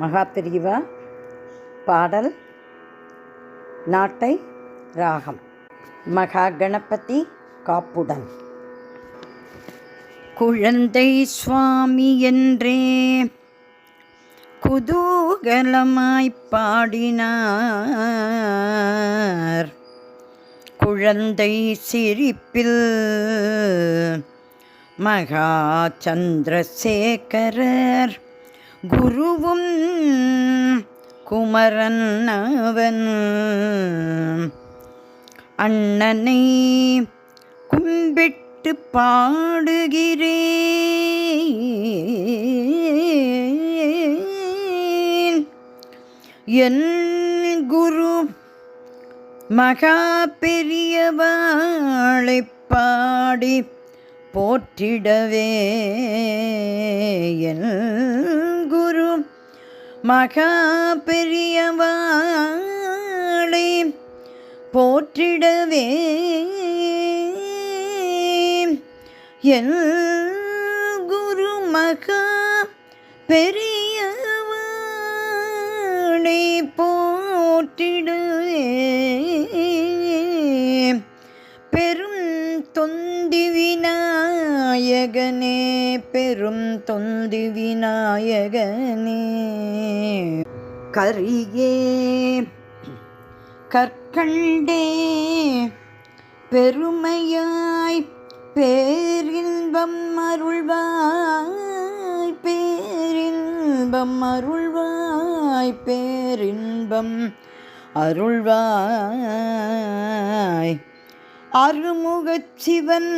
மகாபிரிவா பாடல் நாட்டை ராகம் மகா கணபதி காப்புடன். குழந்தை சுவாமி என்றே குதூகலமாய் பாடினார். குழந்தை சிரிப்பில் மகா சந்திரசேகரர் குருவும் குமரன் அவன். அண்ணனை கும்பிட்டு பாடுகிறேன். என் குரு மகா பெரியவாளை பாடி போற்றிடவே. என் குரு மகா பெரியவாளை போற்றிடவே. என் குரு மகா பெரியவாளை போற்றிடவே. பெரும் தொந்தி விநாயகனே, பெரும் தொந்தி விநாயகனே. கரியே கற்கண்டே பெருமையாய் பேரின்பம் அருள்வாய். பேரின்பம் அருள்வாய். பேரின்பம் அருள்வாய். அருமுகச் சிவன்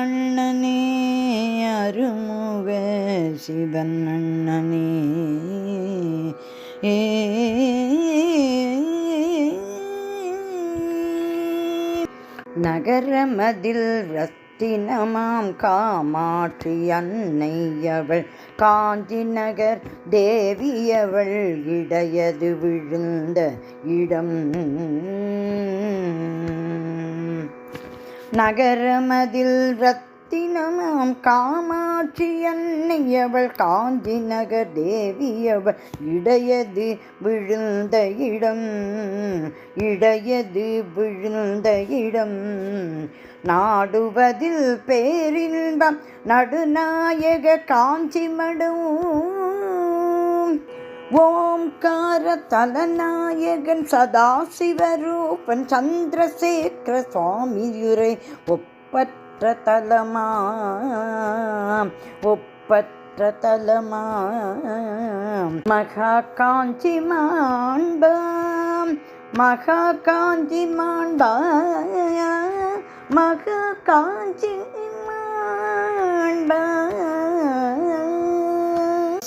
அண்ணனே, அருமுக சிவன் அண்ணனே. நகரமதில் ரத்தினமாம் காமாட்சி அன்னையவள், காஞ்சி நகர் தேவியவள், இடையது விழுந்த இடம். நகரமதில் ரத்தினமாம் காமாட்சி அன்னையவள், காஞ்சி நகர் தேவியவள், இடையது விழுந்த இடம். இடையது விழுந்த இடம். நாடுவதில் பேரின்பம் நடுநாயக காஞ்சி மடும். ஓம்கார தலநாயகன் சதாசிவரூபன் சந்திரசேகர சுவாமியுரை ஒப்பற்ற தலமாம். ஒப்பற்ற தலமாம். மகா காஞ்சி மாண்பாம். மகா காஞ்சி மாண்பாம். மகா காஞ்சி மாண்பாம்.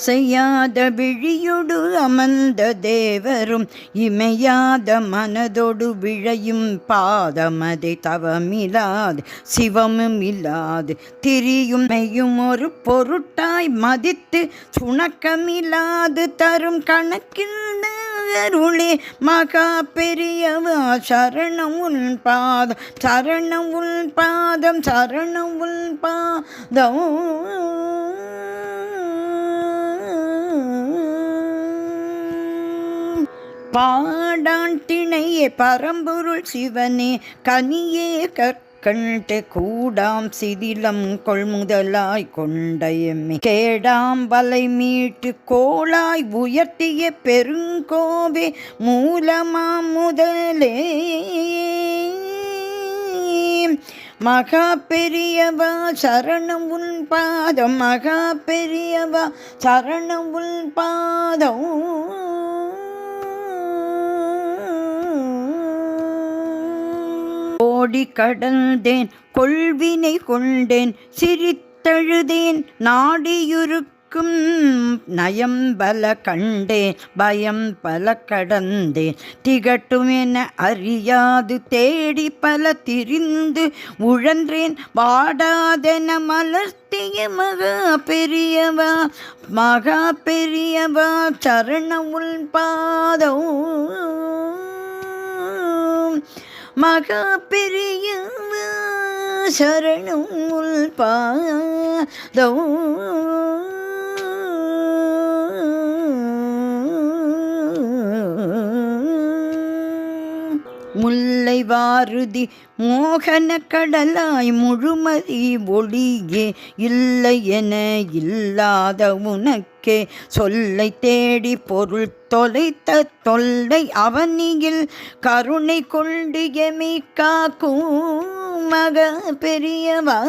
செய்யாத விழியொடு அமர்ந்த தேவரும், இமையாத மனதொடு விழையும் பாதமதை தவமிலாது சிவமும் இல்லாது திரியும் மெய்யும் ஒரு பொருட்டாய் மதித்து சுணக்கமில்லாது தரும் கணக்கில் அருளே. மகா பெரியவா சரணம் உன் பாதம், சரணம் உன் பாதம், சரணம் உன் பாதம். பாடான் திணையே பரம்பொருள் சிவனே, கனியே கற்கண்டே கூடாம் சிதிலம் கொள்முதலாய் கொண்ட எம்மை, கேடாம் வலை மீட்டு கோளாய் உயர்த்திய பெருங்கோவே, மூலமாம் முதலே. மகா பெரியவா சரணம் உன் பாதம், மகா பெரியவா சரணம் உன் பாதம். ஓடி கடந்தேன் கொள்வினை கொண்டேன், சிரித்தழுதேன் நாடியுருக்கும் நயம்பல கண்டேன், பயம் பல கடந்தேன் திகட்டுமென அறியாது தேடி பல திரிந்து உழன்றேன். வாடாதென மலர்த்திய மகா பெரியவா, மகா பெரியவா சரணம் உன் பாதம். மகா பெரியவா சரணம் உன் பாதம். முல்லை வாருதி மோகன கடலாய் முழுமதி ஒளியே இல்லை என இல்லாத உனக்கே சொல்லை தேடி பொருள் தொலைத்த தொல்லை அவனியில் கருணை கொண்டு எமை காக்கும் மக பெரியவா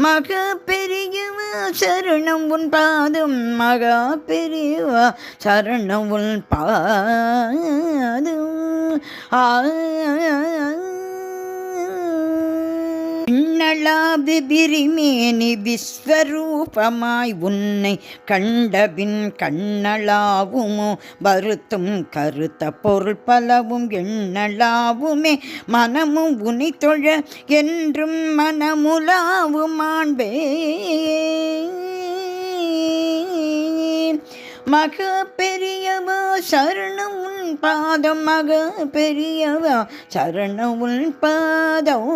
மக பெரியவா சரணம் உன் பாதம் மகா பெரியவா சரணம் உன் பாதம் பின்னளாது விரிமேனி விஸ்வரூபமாய் உன்னை கண்டபின் கண்ணளாவுமோ வருத்தும் கருத்த பொருள் பலவும் எண்ணளாவுமே மனமும் உனை தொழ என்றும் மனமுலாவும் ஆண்பே மக பெரியவா சரணம் உன் பாதம் மக பெரியவா சரணம் உன் பாதம்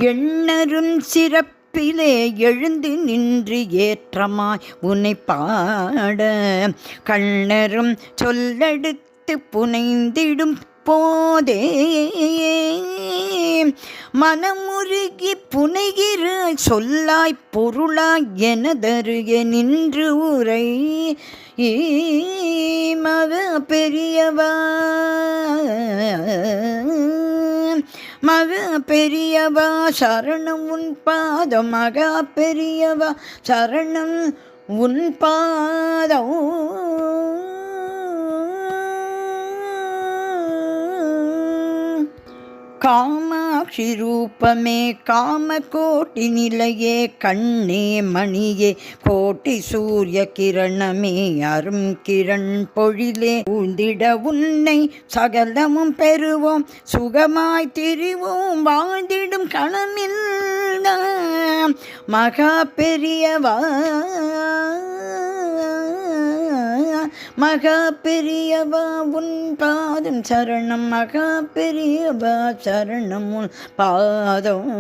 எண்ணரும் சிறப்பிலே எழுந்து நின்று ஏற்றமாய் உன்னை பாட கண்ணரும் சொல்லெடுத்து புனைந்திடும் போதே மனமுருகி புனைகிற சொல்லாய் பொருளாய் எனதருகே நின்று உரை மக பெரியவா மக பெரியவா சரணம் உன் பாதம் மகா பெரியவா சரணம் உன் பாதம் காமாட்சி ரூபமே காமகோட்டி நிலையே கண்ணே மணியே கோட்டி சூரிய கிரணமே அரும் கிரண் பொழிலே ஊந்திட உன்னை சகலமும் பெறுவோம் சுகமாய் திரிவோம் வாழ்ந்திடும் களமில் மகா பெரியவா மகா பெரியவா உன் பாதம் சரணம் மகா பெரியவா சரணம் உன் பாதம்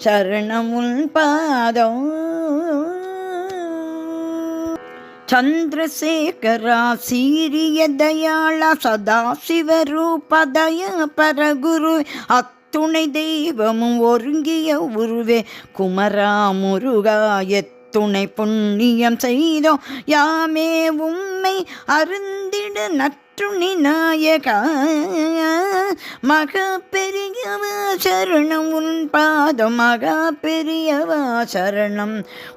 சரணம் உன் பாதம் சந்திரசேகரா சீரிய தயாள சதா சிவரூபதய பரகுரு அத்துணை தெய்வமும் ஒருங்கிய உருவே குமரா முருகாய துணை புண்ணியம் செய்தோம் யாமே உம்மை அருந்திட நற்றுணி நாயகா மக பெரியவா சரணம் உன் பாதம் மகா பெரியவா சரணம்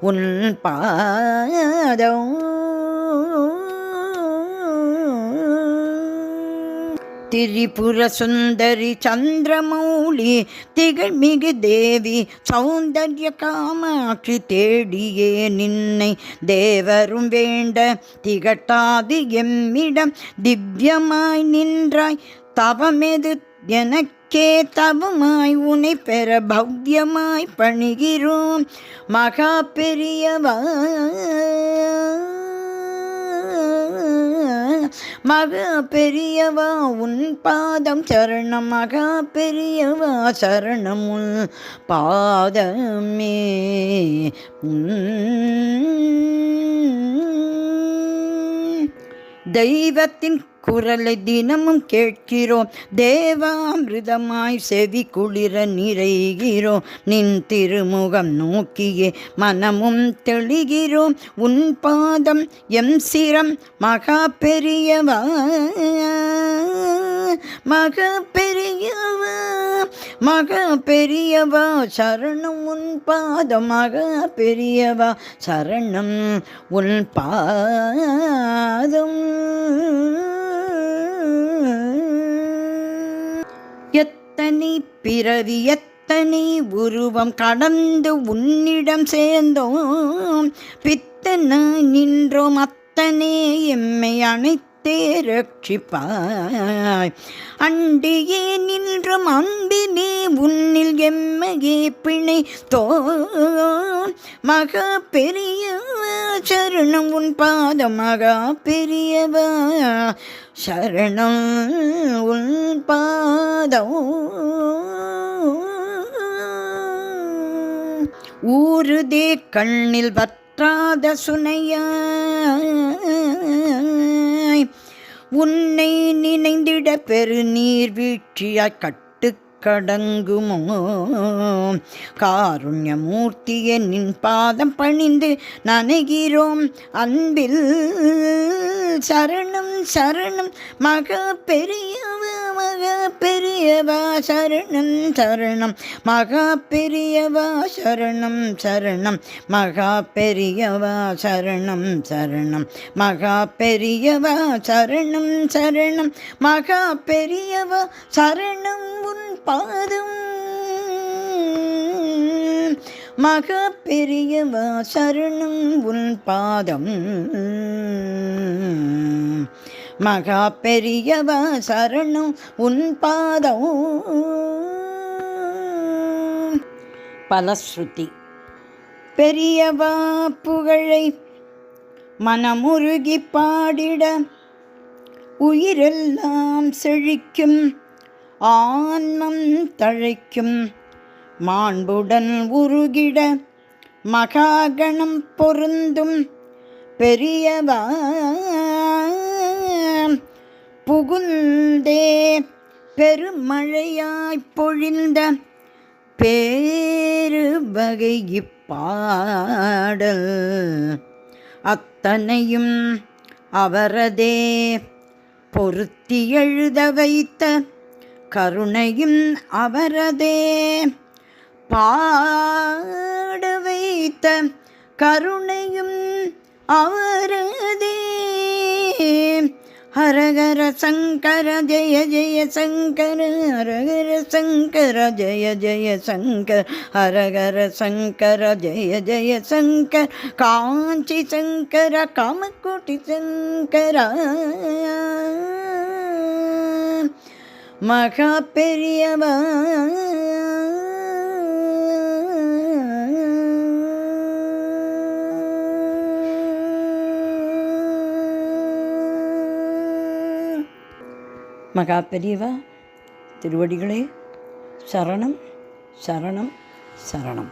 உன் பாதம் திரிபுர சுந்தரி சந்திரமௌலி திகழ்மிகு தேவி சௌந்தர்ய காமாட்சி தேடியே நின்னை தேவரும் வேண்ட திகட்டாது எம்மிடம் திவ்யமாய் நின்றாய் தவமெது எனக்கே தவமாய் உனை பெற பவ்யமாய் பணிகிறோம் மகா பெரியவா மகா பெரியவா உன் பாதம் சரணம் மகா பெரியவா சரணம் உன் பாதமே தெய்வத்தின் குரலை தினமும் கேட்கிறோம் தேவாமிருதமாய் செவி குளிர நிறைகிறோம் நின் திருமுகம் நோக்கியே மனமும் தெளிகிறோம் உன் பாதம் எம் சிரம் மகா பெரியவா மகா பெரியவா மகா பெரியவா சரணம் உன் பாதம் மகா பெரியவா சரணம் உன் பாதம் எத்தனை பிறவி எத்தனை உருவம் கடந்து உன்னிடம் சேர்ந்தோம் பித்தனாய் நின்றோம் அத்தனை எம்மை அனைத்தே ரட்சிப்பாய் அண்டியே நின்றும் அன்பினே உன்னில் எம்மையே பிணை தோ மகா பெரியவா சரணம் உன் பாதம் மகா பெரியவா சரணம் உன் பாதம் ஊருதே கண்ணில் வற்றாத சுனையாய் உன்னை நினைந்திட பெருநீர் வீழ்ச்சியாய் கடங்குமோ காருண்யமூர்த்தியே நின் பாதம் பணிந்து நனைகிறோம் அன்பில் சரணம் சரணம் மகா பெரியவா மகா பெரியவா சரணம் சரணம் மகா பெரியவா சரணம் சரணம் மகா பெரியவா சரணம் சரணம் மகா பெரியவா சரணம் சரணம் மகா பெரியவா சரணம் உன் பாதம் மகா பெரியவா சரணம் உன் பாதம் மகா பெரியவா சரணம் உன் பாதம். பலஸ்ருதி. பெரியவா புகழை மனமுருகி பாடிட உயிரெல்லாம் செழிக்கும் ஆன்மம் தழைக்கும் மாண்புடன் உருகிட மகாகணம் பொருந்தும் பெரியவா புகுந்தே பெருமழையாய் பொழிந்த பேரு வகை இப்பாடல் அத்தனையும் அவரதே பொருத்தி எழுத வைத்த கருணையும் அவரதே பாட வைத்த கருணையும் அவரதே. ஹரஹர சங்கர ஜெய ஜெய சங்கர ஹரஹர சங்கர ஜெய ஜெய சங்கர் ஹரஹர சங்கர ஜெய ஜெய சங்கர் காஞ்சி சங்கர காமக்கோட்டி சங்கர மகா பெரியவா மகா பெரியவா திருவடிகளே சரணம் சரணம் சரணம்.